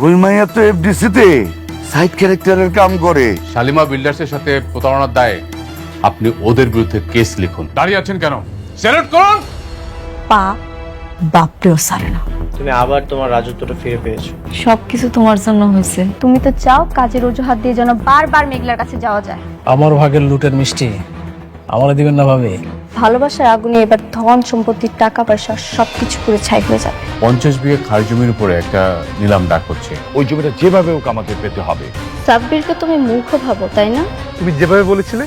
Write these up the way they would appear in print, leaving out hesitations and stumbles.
ওই মাইয়া তো এফডিসি তে সাইড ক্যারেক্টারের কাম করে। শালিমা বিল্ডার্সের সাথে প্রতারণার দায়ে আপনি ওদের বিরুদ্ধে কেস লিখুন। দাঁড়িয়ে আছেন কেন? স্যালুট করুন। পা বাপরেও সারে না। তুমি আবার তোমার রাজত্বটা ফিরে পেয়েছো। সবকিছু তোমার জন্য হয়েছে। তুমি তো চাও কাজের অজুহাত দিয়ে যেন বারবার মেঘলার কাছে যাওয়া যায়। আমার ভাগের লুটের মিষ্টি আমারে দিবেন না ভাবে? ভালোবাসার আগুনে এবার ধন সম্পত্তির টাকা পয়সা সবকিছু পুরো ছাই হয়ে যাবে। 50 বিঘে খাস জমির উপরে একটা নিলাম ডাক হচ্ছে। ওই জমিটা যেভাবে হোক আমাদের পেতে হবে। সাব্বিরকে তুমি মূর্খ ভাবো তাই না? তুমি যেভাবে বলেছিলে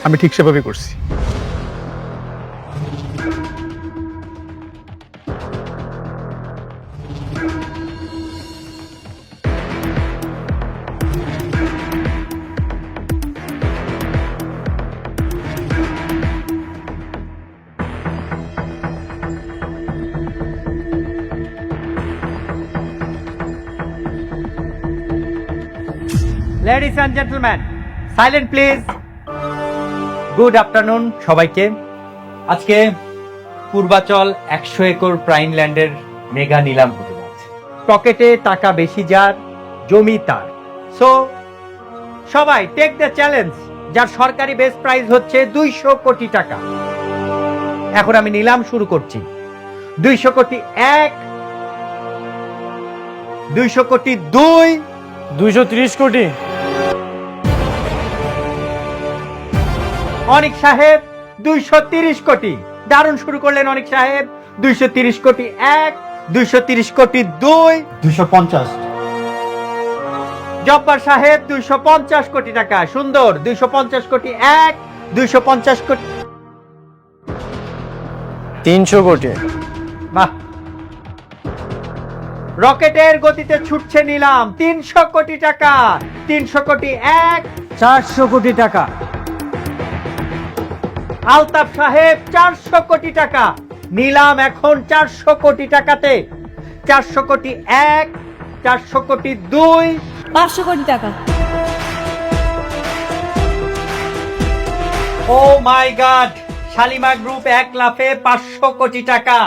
আমি ঠিক সেভাবে করছি। Ladies and gentleman, silent please. Good afternoon সবাইকে। আজকে পূর্বাচল 100 একর প্রাইম ল্যান্ডের মেগা নিলাম হতে যাচ্ছে। পকেটে টাকা বেশি যার, জমি তার। সো সবাই টেক দ্য চ্যালেঞ্জ, যার সরকারি বেস প্রাইস হচ্ছে 200 কোটি টাকা। এখন আমি নিলাম শুরু করছি। 200 কোটি 1, 200 কোটি 2, 230 কোটি। অনিক সাহেব 230 কোটি। দারুণ শুরু করলেন অনিক সাহেব। 230 কোটি 1, 230 কোটি 2, 250। জব্বার সাহেব 250 কোটি টাকা। সুন্দর। 250 কোটি 1, 250 কোটি। 300 কোটি। বাহ, রকেটের গতিতে ছুটছে নিলাম। 300 কোটি টাকা। 300 কোটি 1, 400 কোটি টাকা। আলতাফ সাহেব 400 কোটি টাকা। নিলাম এখন 400 কোটি টাকাতে। 400 কোটি 1, 400 কোটি 2, 500 কোটি টাকা। ও মাই গড, শালিমা গ্রুপ 1 লাফে 500 কোটি টাকা।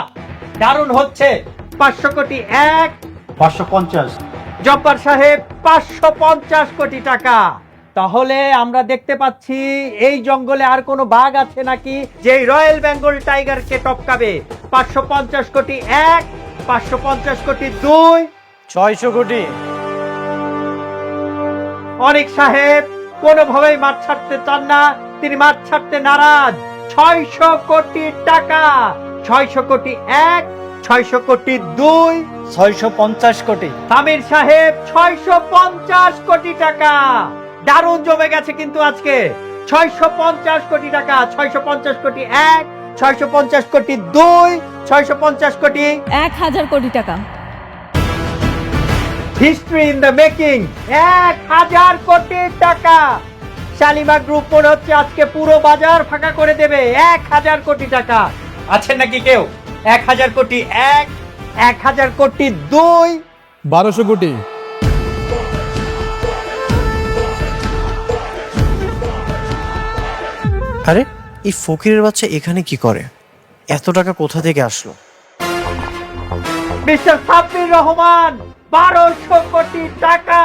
দারুণ হচ্ছে। 500 কোটি 1, 550। জব্বার সাহেব 550 কোটি টাকা। তাহলে আমরা দেখতে পাচ্ছি এই জঙ্গলে আর কোনো বাঘ আছে নাকি যে রয়্যাল বেঙ্গল টাইগারকে টপকাবে। 550 কোটি 1, 550 কোটি 2, 600 কোটি। অনিক সাহেব কোনোভাবেই মাঠ ছাড়তে চান না, তিনি মাঠ ছাড়তে নারাজ। 600 কোটি টাকা। 600 কোটি 1, 600 কোটি 2, 650 কোটি। তামির সাহেব 650 কোটি টাকা। দারুণ জমে গেছে কিন্তু আজকে। 650 কোটি টাকা। 650 কোটি 1, 650 কোটি 2, 650 কোটি। 1000 কোটি টাকা। History in the making. 1000 কোটি টাকা। শালিমা গ্রুপ মনে হচ্ছে আজকে পুরো বাজার ফাঁকা করে দেবে। 1000 কোটি টাকা। আছেন নাকি কেউ? 1000 কোটি 1, 1000 কোটি 2, 1200 কোটি। আরে এই ফকিরের বাচ্চা এখানে কি করে? এত টাকা কোথা থেকে আসলো? মিস্টার সাব্বির রহমান 1200 কোটি টাকা।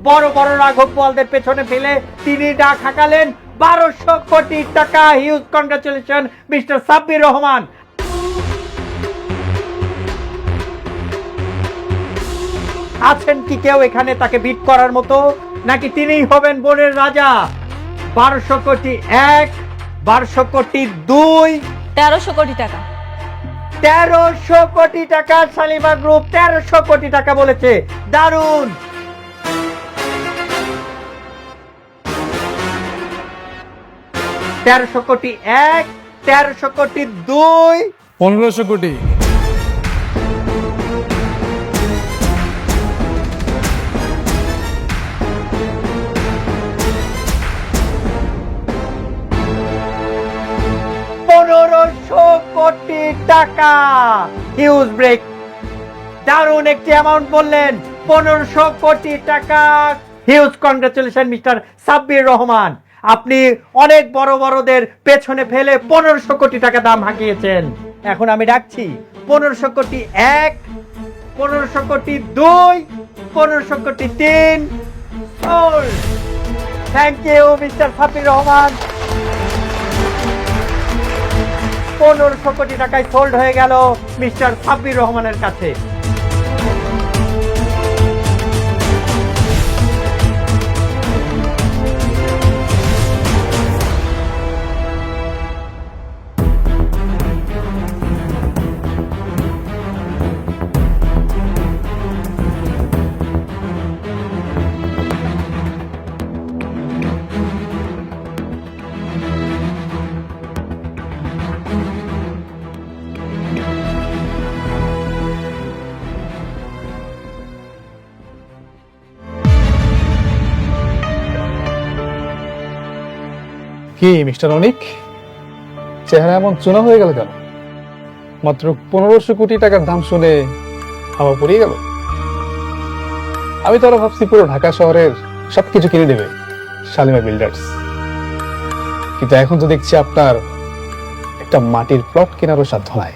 বড় বড় রাঘব বোয়ালদের পেছনে ফেলে তিনি ডাক হাঁকালেন 1200 কোটি টাকা। Huge congratulation mister Sabbir Rahman. আছেন কি কেউ এখানে তাকে বিট করার মতো, নাকি তিনিই হবেন বনের রাজা? 1200 কোটি 1, 1200 কোটি 2, 1300 কোটি টাকা। 1300 কোটি টাকা। শালিমা গ্রুপ 1300 কোটি টাকা বলেছে। দারুণ। তেরোশো কোটি 1, 1300 কোটি 2, 1500 কোটি। কোটি টাকা। Huge break. দারুণ একটি অ্যামাউন্ট বললেন। 1500 কোটি টাকা। Huge congratulation mister Sabbir Rahman. আপনি অনেক বড় বড়দের পেছনে ফেলে 1500 কোটি টাকা দাম হাঁকিয়েছেন। এখন আমি ডাকছি 1500 কোটি 1, 1500 কোটি 2, 1500 কোটি 3, sold. Thank you, Mr. Sabbir Rahman. 1500 কোটি টাকায় সোল্ড হয়ে গেল মিস্টার সাব্বির রহমানের কাছে। কি মিস্টার অনিক, চেহারা এমন চুনা হয়ে গেল কেন? মাত্র 1500 কোটি টাকার দাম শুনে হাওয়া পড়িয়ে গেল। আমি তো আরো ভাবছি পুরো ঢাকা শহরের সবকিছু কিনে দেবে শালিমা বিল্ডার্স, কিন্তু এখন তো দেখছি আপনার একটা মাটির প্লট কেনারও সাধ্য নাই।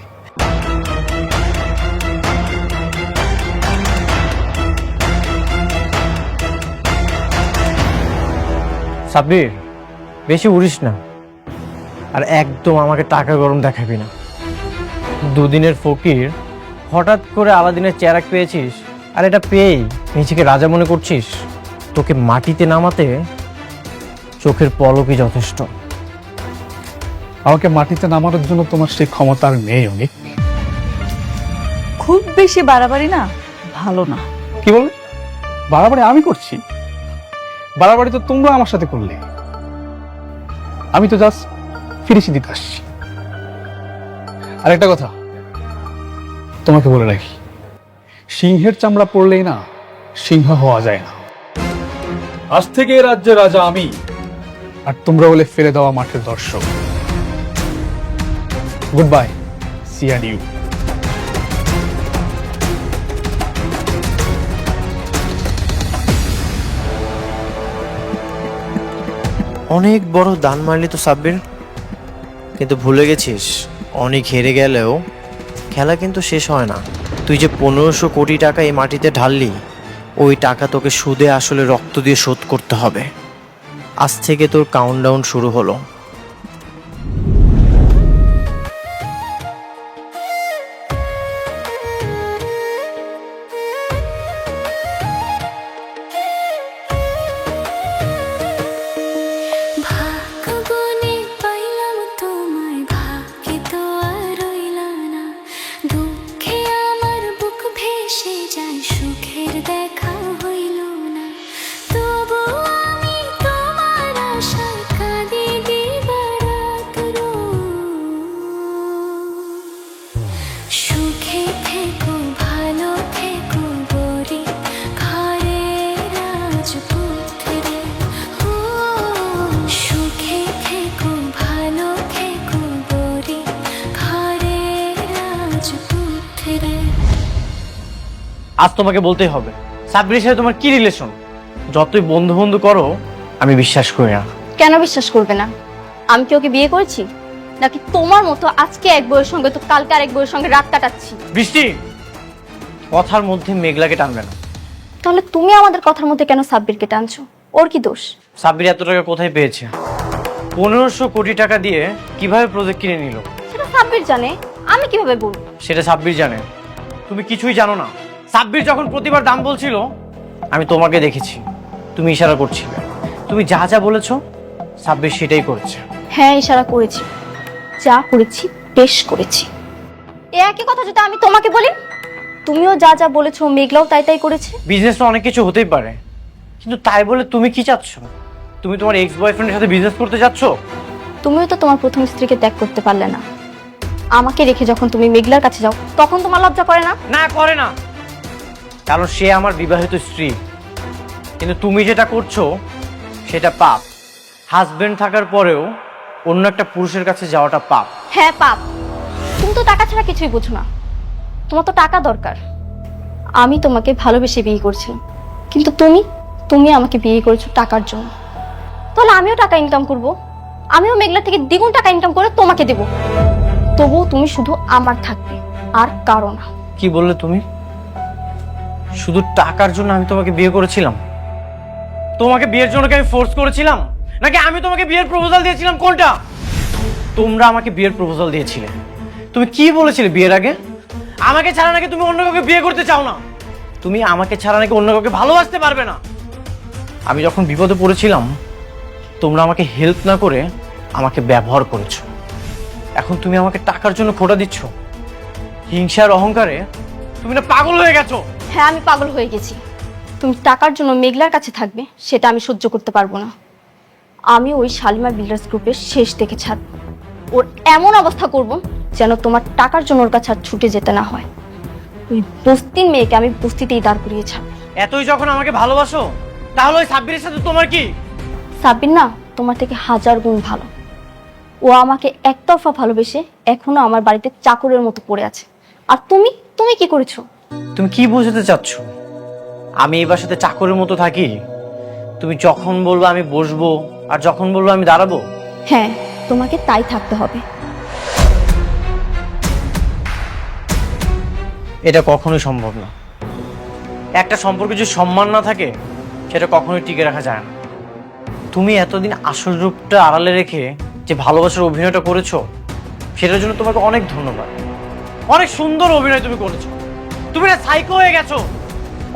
সাব্বির, বেশি উড়িস না, আর একদম আমাকে টাকা গরম দেখাবি না। দুদিনের ফকির, হঠাৎ করে আলাদিনের চেরাক পেয়েছিস, আর এটা পেয়েই নিজেকে রাজা মনে করছিস? তোকে মাটিতে নামাতে চোখের পলকই যথেষ্ট। আমাকে মাটিতে নামানোর জন্য তোমার সেই ক্ষমতা আর নেই অনিক। খুব বেশি বাড়াবাড়ি না ভালো না। কি বললে? বাড়াবাড়ি আমি করছি? বাড়াবাড়ি তো তোমরা আমার সাথে করলে। আমি তো জাস্ট ফিনিশিং দিতে আসছি। আর একটা কথা তোমাকে বলে রাখি, সিংহের চামড়া পড়লেই না সিংহ হওয়া যায় না। আজ থেকে এই রাজ্যের রাজা আমি, আর তোমরা বলে ফেলে দেওয়া মাঠের দর্শক। Goodbye, see and you. অনেক বড় দান মারলি তো সাব্বির, কিন্তু ভুলে গেছিস অনেক হেরে গেলেও খেলা কিন্তু শেষ হয় না। তুই যে 1500 কোটি টাকা এই মাটিতে ঢাললি, ওই টাকা তোকে সুদে আসলে রক্ত দিয়ে শোধ করতে হবে। আজ থেকে তোর কাউন্টডাউন শুরু হলো। আজ তোমাকে বলতেই হবে, সাব্বিরের সাথে তোমার কি রিলেশন? যতই বন্ধু বন্ধু করো, আমি বিশ্বাস করি না। কেন বিশ্বাস করবে না? আমি কি ওকে বিয়ে করেছি, নাকি তোমার মতো আজকে এক বউয়ের সঙ্গে তো কালকে আরেক বউয়ের সঙ্গে রাত কাটাচ্ছি? বৃষ্টি, কথার মধ্যে মেঘলাকে টানবে না। তাহলে তুমি আমাদের কথার মধ্যে কেন সাব্বিরকে টানছো? ওর কি দোষ? সাব্বির এত টাকা কোথায় পেয়েছে? 1500 কোটি টাকা দিয়ে কিভাবে প্রজেক্ট কিনে নিল সেটা সাব্বির জানে, আমি কিভাবে বলবো? সেটা সাব্বির জানে, তুমি কিছুই জানো না। সাব্বির যখন প্রতিবার দাম বলছিল, আমি তোমাকে দেখেছি, তুমি ইশারা করছিলে। তুমি যা যা বলেছো সাব্বির সেটাই করেছে। হ্যাঁ, ইশারা করেছি, যা করেছি বেশ করেছি। এ একই কথা যদি আমি তোমাকে বলি, তুমিও যা যা বলেছো মেঘলাও তাই তাই করেছে। বিজনেস তো অনেক কিছু হতেই পারে, কিন্তু তাই বলে তুমি কি চাচ্ছ? তুমি তোমার এক্স বয়ফ্রেন্ডের সাথে বিজনেস করতে যাচ্ছ? তুমিও তো তোমার প্রথম স্ত্রীকে ত্যাগ করতে পারলে না। আমাকে রেখে যখন তুমি মেঘলার কাছে যাও, তখন তোমার লজ্জা করে না? না, করে না, কারণ সে আমার বিবাহিত স্ত্রী। কিন্তু তুমি যেটা করছো সেটা পাপ। হাজবেন্ড থাকার পরেও অন্য একটা পুরুষের কাছে যাওয়াটা পাপ। হ্যাঁ, পাপ। তুমি তো টাকা ছাড়া কিছুই বুঝো না। তোমার তো টাকা দরকার। আমি তোমাকে ভালোবেসে বিয়ে করছিলাম, কিন্তু তুমি আমাকে বিয়ে করেছো টাকার জন্য। তাহলে আমিও টাকা ইনকাম করব, আমিও মেঘলা থেকে দ্বিগুণ টাকা ইনকাম করে তোমাকে দেব। তবুও তুমি শুধু আমার থাকবে, আর কারো না। কি বললে তুমি? শুধু টাকার জন্য আমি তোমাকে বিয়ে করেছিলাম? তোমাকে বিয়ের জন্য কি আমি ফোর্স করেছিলাম, নাকি আমি তোমাকে বিয়ের প্রপোজাল দিয়েছিলাম? কোনটা? তোমরা আমাকে বিয়ের প্রপোজাল দিয়েছিলে। তুমি কি বলেছিলে বিয়ের আগে? আমাকে ছাড়া নাকি তুমি অন্য কাউকে বিয়ে করতে চাও না, তুমি আমাকে ছাড়া নাকি অন্য কাউকে ভালোবাসতে পারবে না। আমি যখন বিপদে পড়েছিলাম তোমরা আমাকে হেল্প না করে আমাকে ব্যবহার করেছো। এখন তুমি আমাকে টাকার জন্য খোটা দিচ্ছ। হিংসার অহংকারে তুমি না পাগল হয়ে গেছো। হ্যাঁ, আমি পাগল হয়ে গেছি। তুমি টাকার জন্য মেঘলার কাছে থাকবে সেটা আমি সহ্য করতে পারবো না। আমি ওই শালিমা বিল্ডার্স গ্রুপের শেষ দেখে ছাড়ব। ওর এমন অবস্থা করব যেন তোমার টাকার জন্য ওর কাছে আর ছুটে যেতে না হয়। ওই বস্তির মেয়েকে আমি বস্তিতেই দাঁড় করিয়ে ছাড়ব। এতই যখন আমাকে ভালোবাসো তাহলে ওই সাব্বিরের সাথে তোমার কি? সাব্বির না তোমার থেকে 1000 গুণ ভালো। ও আমাকে একতরফা ভালোবেসে এখনো আমার বাড়িতে চাকরের মতো পড়ে আছে। আর তুমি তুমি কি করেছো? তুমি কি বোঝাতে চাচ্ছ? আমি এই বাসাতে চাকরের মতো থাকি? তুমি যখন বলবো আমি বসবো, আর যখন বলবো আমি দাঁড়াবো? হ্যাঁ, তোমাকে তাই থাকতে হবে। এটা কখনোই সম্ভব না। একটা সম্পর্কে যদি সম্মান না থাকে সেটা কখনোই টিকে রাখা যায় না। তুমি এতদিন আসল রূপটা আড়ালে রেখে যে ভালোবাসার অভিনয়টা করেছো সেটার জন্য তোমাকে অনেক ধন্যবাদ। অনেক সুন্দর অভিনয় তুমি করেছো। তুমি না সাইকো হয়ে গেছো,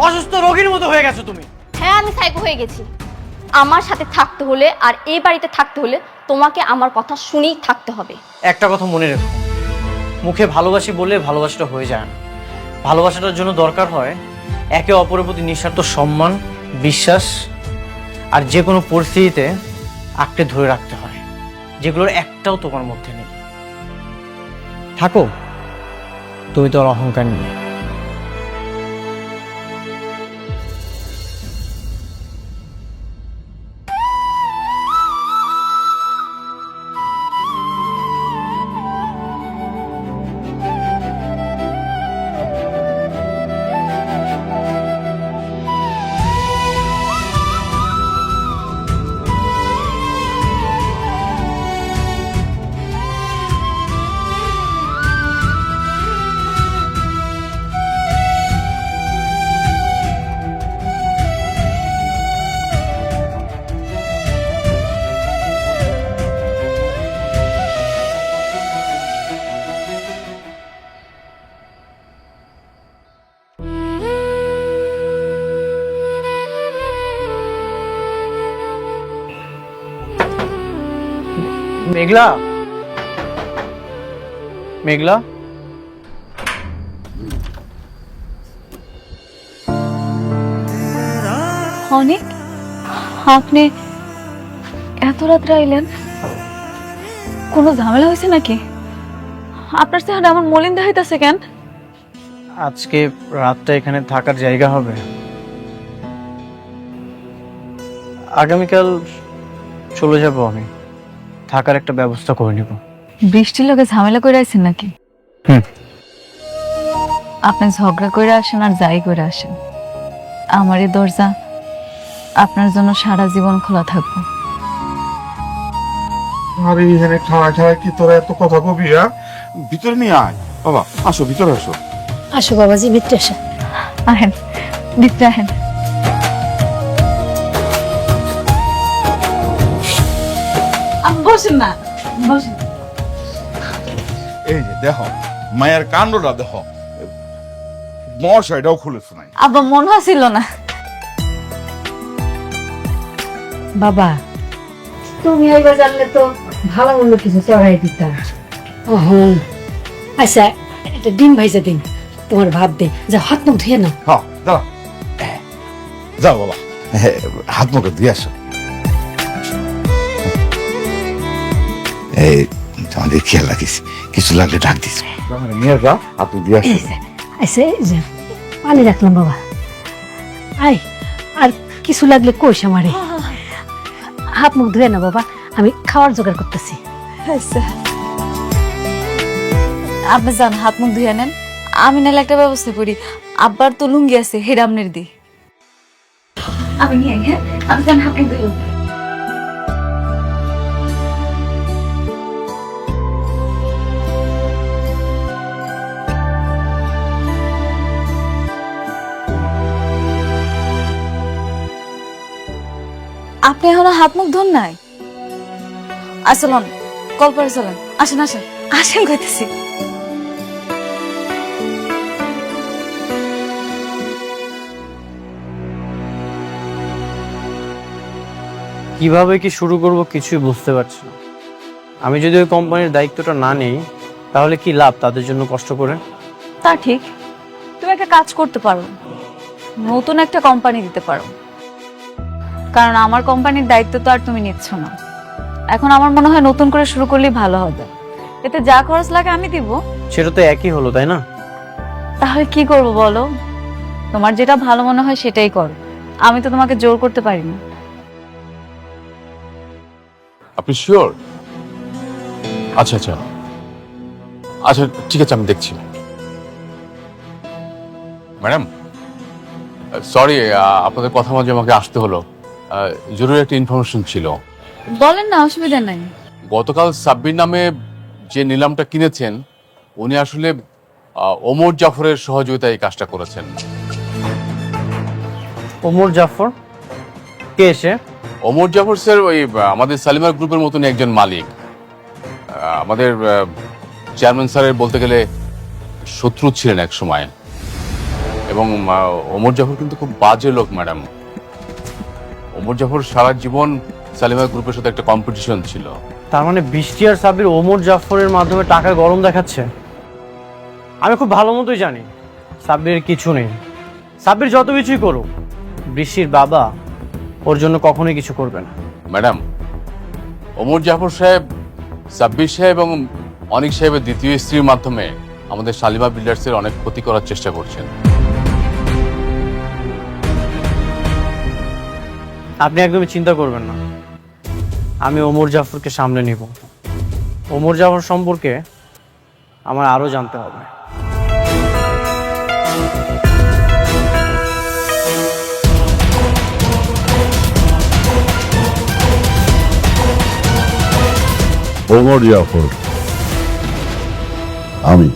অসুস্থ রোগীর মতো হয়ে গেছো তুমি। হ্যাঁ, আমি সাইকো হয়ে গেছি। আমার সাথে থাকতে হলে আর এই বাড়িতে থাকতে হলে তোমাকে আমার কথা শুনেই থাকতে হবে। একটা কথা মনে রেখো, মুখে ভালোবাসি বলে ভালোবাসাটা হয়ে যায় না। ভালোবাসাটার জন্য দরকার হয় একে অপরের প্রতি নিঃস্বার্থ সম্মান, বিশ্বাস, আর যে কোনো পরিস্থিতিতে আঁকড়ে ধরে রাখতে হয়, যেগুলোর একটাও তোমার মধ্যে নেই। থাকো তুমি তোমার অহংকার নিয়ে। মেঘলা, মেঘলা, অনেক আপনি এত রাত্রে আইলেন? কোনো ঝামেলা হয়েছে নাকি? আপনার চেহারা এমন মলিন দেখাইতেছে কেন? আজকে রাতটা এখানে থাকার জায়গা হবে। আগামীকাল চলে যাব আমি, থাকার একটা ব্যবস্থা করে নিব। বৃষ্টির লোকে ঝামেলা করে আছেন নাকি? হুম। আপনি ঝগড়া করে আসেন আর যাই করে আসেন, আমার এই দরজা আপনার জন্য সারা জীবন খোলা থাকবো। আরে এখানে খাড়া খাড়া কি তোরা এত কথা কবি? ভিতরে নিয়ে আয় বাবা, আসো ভিতরে আসো। আসো বাবাজি, ভিতরে আসো। আহেন ভিতরে আহেন। বসেন না, বসেন। এই যে দেখো মায়ের কাণ্ডটা দেখো, মশাইটাও খুলেছে নাই। আব্বা মনে হচ্ছিল না। বাবা, তুমি এইবার জানলে তো ভালো মন্দ কিছু চড়াই দিতাম। আচ্ছা, একটা ডিম ভাইজা দিন, তোমার ভাত দে, যা হাত মুখ ধুয়ে নাও। হ্যাঁ দাঁড়া, যাও বাবা, হাত মুখে দিয়ে আসো। এই তোমাদের খেয়াল রাখিস, কিছু লাগলে ডাক দিস। নিয়ে যা, হাত দিয়ে আসো। আচ্ছা, এই যে পানি রাখলাম বাবা। আই, আর কিছু লাগলে কোষ আমারে। হাত মুখ ধুয়ে না বাবা, আমি খাওয়ার জোগাড় করতেছি। আচ্ছা আপনি যান, হাত মুখ ধুয়ে নেন, আমি নাহলে একটা ব্যবস্থা করি। আব্বার তো লুঙ্গি আছে, হেরামনের দি আমি নিয়ে। হ্যাঁ, আমি যান, হাত মুখ ধুয়ে। আপনি এখনো হাত মুখ ধোন নাই? আসলন কল করে চলেন, আসেন আসেন আসেন কইতেছি। কিভাবে কি শুরু করব কিছুই বুঝতে পারছি না। আমি যদি ওই কোম্পানির দায়িত্বটা না নেই তাহলে কি লাভ তাদের জন্য কষ্ট করে? তা ঠিক, তুমি একটা কাজ করতে পারো, নতুন একটা কোম্পানি দিতে পারো। কারণ আমার কোম্পানির দায়িত্ব তো আর তুমি নিচ্ছ না। এখন আমার মনে হয় নতুন করে শুরু করলেই ভালো হবে। এতে যা খরচ লাগে আমি দিব। সেটা তো একই হলো, তাই না? তাহলে কি করব বলো? তোমার যেটা ভালো মনে হয় সেটাই করো, আমি তো তোমাকে জোর করতে পারি না। আপনি শিওর? আচ্ছা আচ্ছা আচ্ছা, ঠিক আছে, আমি দেখছি। ম্যাডাম সরি, আপনাদের কথা মাঝে আমাকে আসতে হলো। জরুরি একটা ইনফরমেশন ছিল। বলেন না, অসুবিধা নাই। গতকাল সাব্বির নামে যে নিলামটা কিনেছেন, উনি আসলে ওমর জাফরের সহযোগিতায় এই কাজটা করেছেন। ওমর জাফর কে সে? ওমর জাফর স্যার ওই আমাদের সালিমার গ্রুপের মতনই একজন মালিক। আমাদের চেয়ারম্যান স্যারের বলতে গেলে শত্রু ছিলেন এক সময়। এবং ওমর জাফর কিন্তু খুব বাজে লোক ম্যাডাম। ওমর জাফর সারা জীবন সালিমার গ্রুপের সাথে একটা কম্পিটিশন ছিল। তার মানে বৃষ্টি আর সাব্বির ওমর জাফরের মাধ্যমে টাকা গরম দেখাচ্ছে। আমি খুব ভালো মতোই জানি সাব্বির কিছু নেই। সাব্বির যত কিছুই করুক, বৃষ্টির বাবা ওর জন্য কখনোই কিছু করবে না। ম্যাডাম, ওমর জাফর সাহেব সাব্বির সাহেব এবং অনিক সাহেবের দ্বিতীয় স্ত্রীর মাধ্যমে আমাদের শালিমা বিল্ডার্সের অনেক ক্ষতি করার চেষ্টা করছেন। আপনি একদমই চিন্তা করবেন না, আমি ওমর জাফরকে সামনে নিব। ওমর জাফর সম্পর্কে আমার আরো জানতে হবে। ওমর জাফর, আমি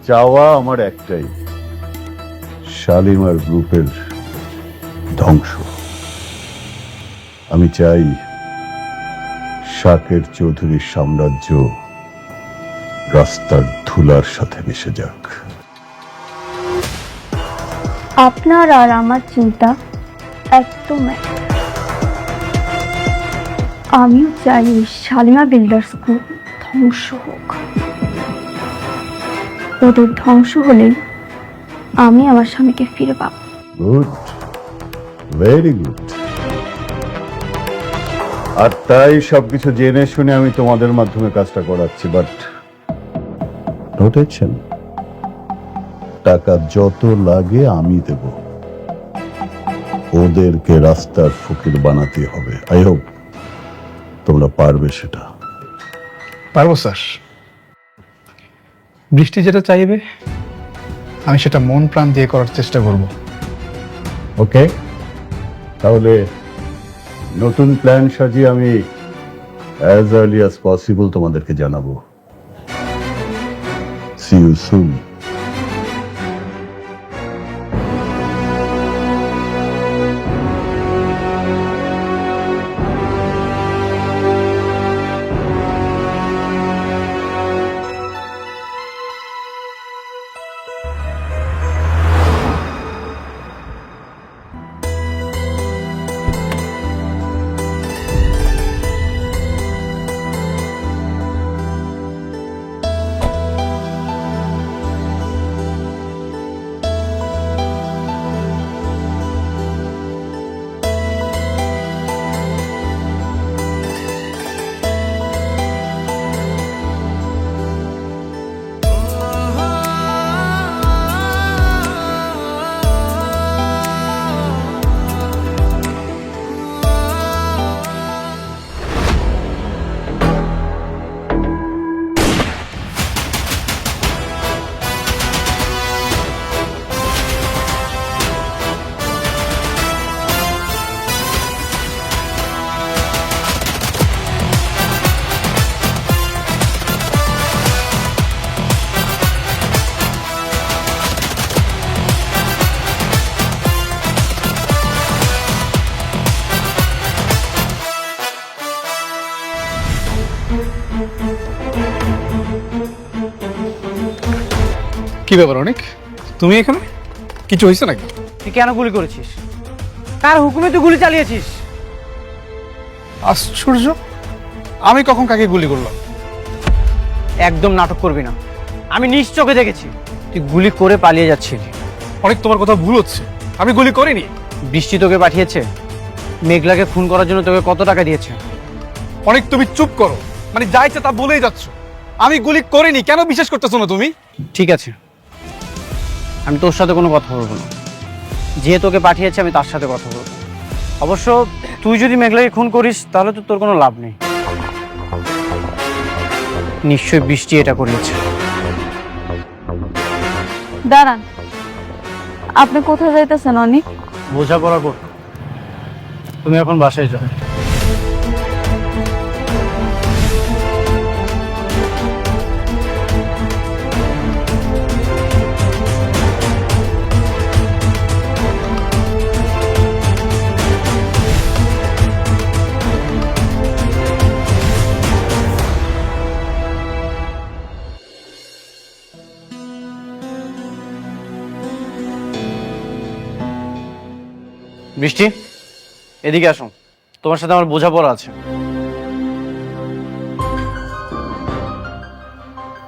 চাওয়া আমার একটাই, শালিমার গ্রুপের ধ্বংস। আমি চাই শাকের চৌধুরীর সাম্রাজ্য রাস্তার ধুলার সাথে মিশে যাক। আপনার আর আমার চিন্তা একদম এক। আমিও চাই শালিমা বিল্ডার্স গ্রুপ ধ্বংস হোক। ওদের ধ্বংস হলেই আমি আমার স্বামীকে ফিরে পাবো। Good, very good. আর তাই সবকিছু জেনে শুনে আমি তোমাদের মাধ্যমে কাজটা করাচ্ছি। বাট নোটেছেন, টাকা যত লাগে আমি দেব। ওদেরকে রাস্তার ফকির বানাতে হবে। আই হোপ তোমরা পারবে সেটা। পারবো স্যার। বৃষ্টি যেটা চাইবে আমি সেটা মন প্রাণ দিয়ে করার চেষ্টা করব। ওকে, তাহলে নতুন প্ল্যান সাজিয়ে আমি অ্যাজ আর্লি অ্যাজ পসিবল তোমাদেরকে জানাবো। See you soon. ব্যাপার অনেক, তুমি এখানে? কিছু হয়েছে নাকি? তুই কেন গুলি করেছিস? কার হুকুমে তুই গুলি চালিয়েছিস? আশ্চর্য, আমি কখন কাকে গুলি করলাম? একদম নাটক করবি না, আমি নিজ চোখে দেখেছি তুই গুলি করে পালিয়ে যাচ্ছিলি। অনেক, তোমার কথা ভুল হচ্ছে, আমি গুলি করিনি। বৃষ্টি তোকে পাঠিয়েছে, মেঘলাকে খুন করার জন্য তোকে কত টাকা দিয়েছে? অনেক, তুমি চুপ করো, মানে যা ইচ্ছা তা বলেই যাচ্ছ। আমি গুলি করিনি, কেন বিশ্বাস করতেছো না তুমি? ঠিক আছে, আমি তোর সাথে কোনো কথা বলবো না। যে তোকে পাঠিয়েছে আমি তার সাথে কথা বলবো। অবশ্য তুই যদি মেঘলাকে খুন করিস তাহলে তো তোর কোনো লাভ নেই। নিশ্চয়ই বৃষ্টি এটা করিয়েছে। দাঁড়ান, আপনি কোথায় যাইতেছেন অনেক? বোঝাপড়া কর, তুমি এখন বাসায় যাও। বৃষ্টি, এদিকে আসো, তোমার সাথে আমার বোঝাপড়া আছে।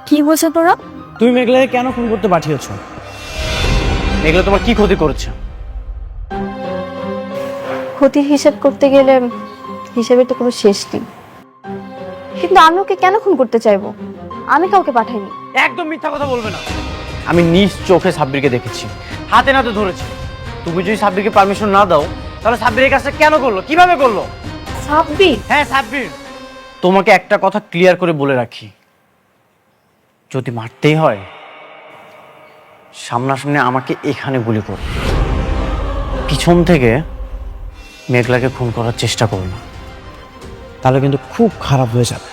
কি বলছেন তোরা? তুমি মেঘলাকে কেন খুন করতে পাঠিয়েছো? মেঘলা তোমার কি ক্ষতি করেছে? ক্ষতির হিসাব করতে গেলে হিসাবের তো কোনো শেষ নেই। কিন্তু আমি ওকে কেন খুন করতে চাইবো? আমি কাউকে পাঠাইনি। একদম মিথ্যা কথা বলবে না। আমি নিজ চোখে সাব্বিরকে দেখেছি, হাতে নাতে ধরেছি। তুমি যদি সাব্বিরকে পারমিশন না দাও তাহলে সাব্বির এই কাজটা কেন করলো, কিভাবে করলো? সাব্বির? হ্যাঁ সাব্বির। তোমাকে একটা কথা ক্লিয়ার করে বলে রাখি, যদি মারতেই হয় সামনাসামনি আমাকে এখানে গুলি করো, পিছন থেকে মেঘলাকে খুন করার চেষ্টা করো না, তাহলে কিন্তু খুব খারাপ হয়ে যাবে।